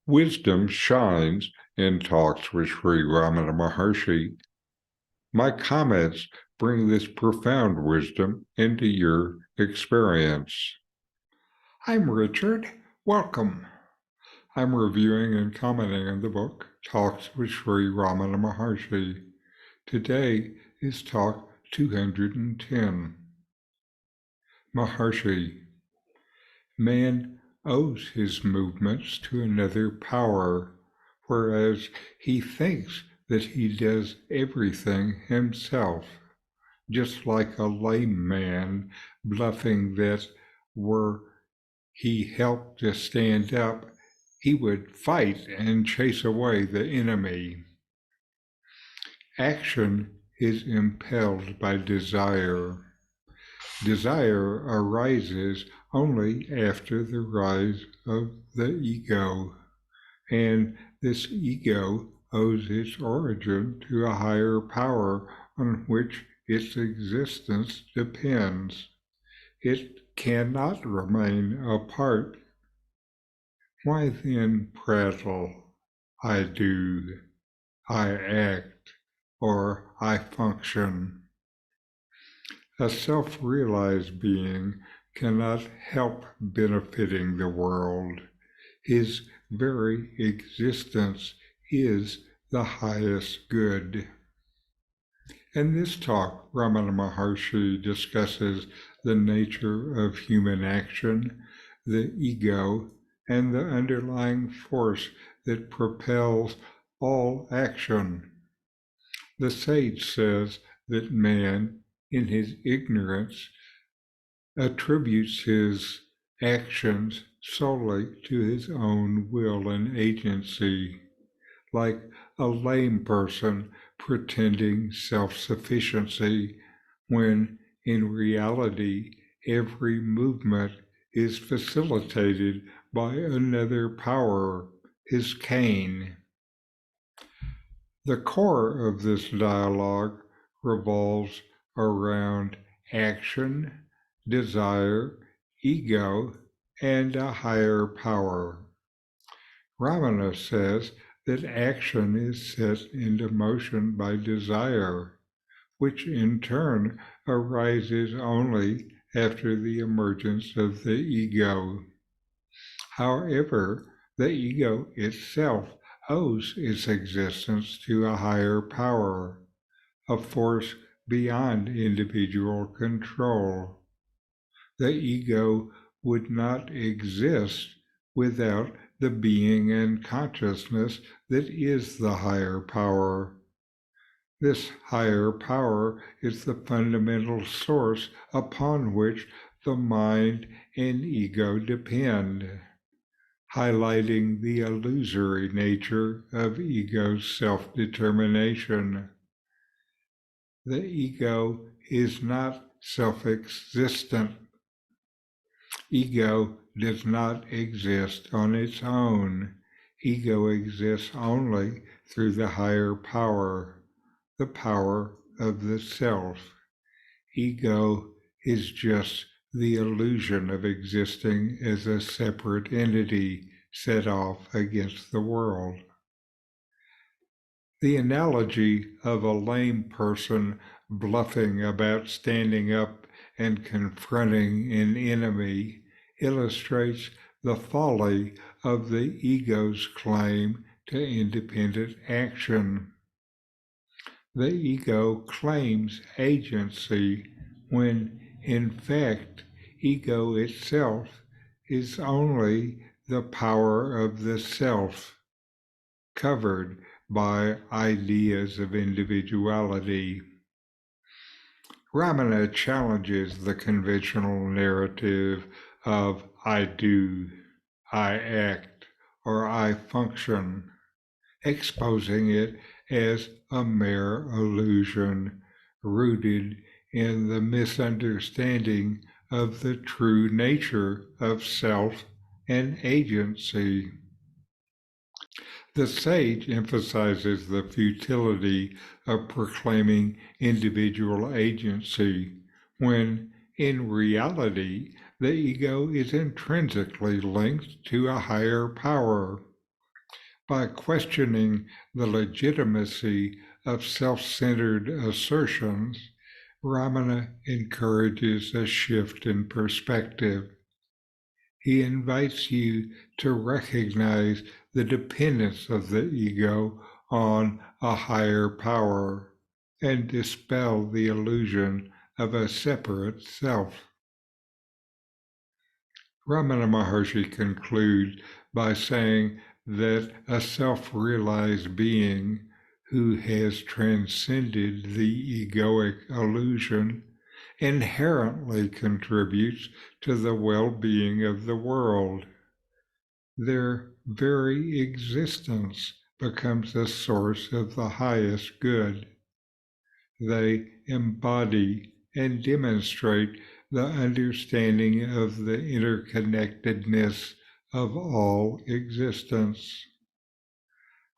Wisdom shines in talks with Sri Ramana Maharshi. My comments bring this profound wisdom into your experience. I'm Richard. Welcome. I'm reviewing and commenting on the book Talks with Sri Ramana Maharshi. Today is talk 210. Maharshi. Man owes his movements to another power, whereas he thinks that he does everything himself, just like a lame man bluffing that were he helped to stand up, he would fight and chase away the enemy. Action is impelled by desire. Desire arises only after the rise of the ego, and this ego owes its origin to a higher power on which its existence depends. It cannot remain apart. Why then prattle, I do, I act, or I function? A self-realized being cannot help benefiting the world. His very existence is the highest good. In this talk, Ramana Maharshi discusses the nature of human action, the ego, and the underlying force that propels all action. The sage says that man, in his ignorance, attributes his actions solely to his own will and agency, like a lame person pretending self-sufficiency, when in reality every movement is facilitated by another power, his cane. The core of this dialogue revolves around action, desire, ego, and a higher power. Ramana says that action is set into motion by desire, which in turn arises only after the emergence of the ego. However, the ego itself owes its existence to a higher power, a force beyond individual control. The ego would not exist without the being and consciousness that is the higher power. This higher power is the fundamental source upon which the mind and ego depend, highlighting the illusory nature of ego's self-determination. The ego is not self-existent. Ego does not exist on its own. Ego exists only through the higher power, the power of the self. Ego is just the illusion of existing as a separate entity set off against the world. The analogy of a lame person bluffing about standing up and confronting an enemy illustrates the folly of the ego's claim to independent action. The ego claims agency when, in fact, ego itself is only the power of the self, covered by ideas of individuality. Ramana challenges the conventional narrative of I do, I act, or I function, exposing it as a mere illusion rooted in the misunderstanding of the true nature of self and agency. The sage emphasizes the futility of proclaiming individual agency when, in reality, the ego is intrinsically linked to a higher power. By questioning the legitimacy of self-centered assertions, Ramana encourages a shift in perspective. He invites you to recognize the dependence of the ego on a higher power and dispel the illusion of a separate self. Ramana Maharshi concludes by saying that a self-realized being who has transcended the egoic illusion inherently contributes to the well-being of the world. Their very existence becomes a source of the highest good. They embody and demonstrate the understanding of the interconnectedness of all existence.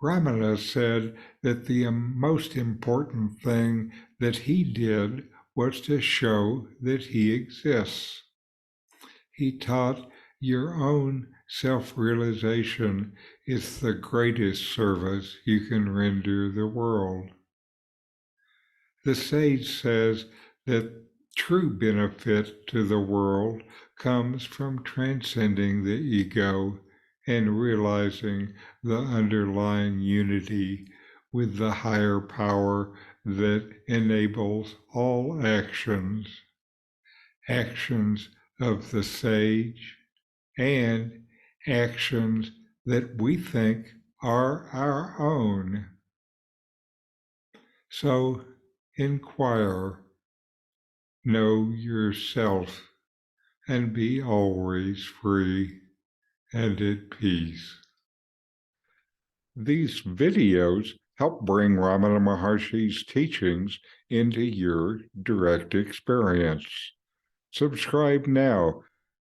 Ramana said that the most important thing that he did was to show that he exists. He taught your own self-realization is the greatest service you can render the world. The sage says that true benefit to the world comes from transcending the ego and realizing the underlying unity with the higher power that enables all actions, actions of the sage, and actions that we think are our own. So inquire, know yourself, and be always free and at peace. These videos help bring Ramana Maharshi's teachings into your direct experience. Subscribe now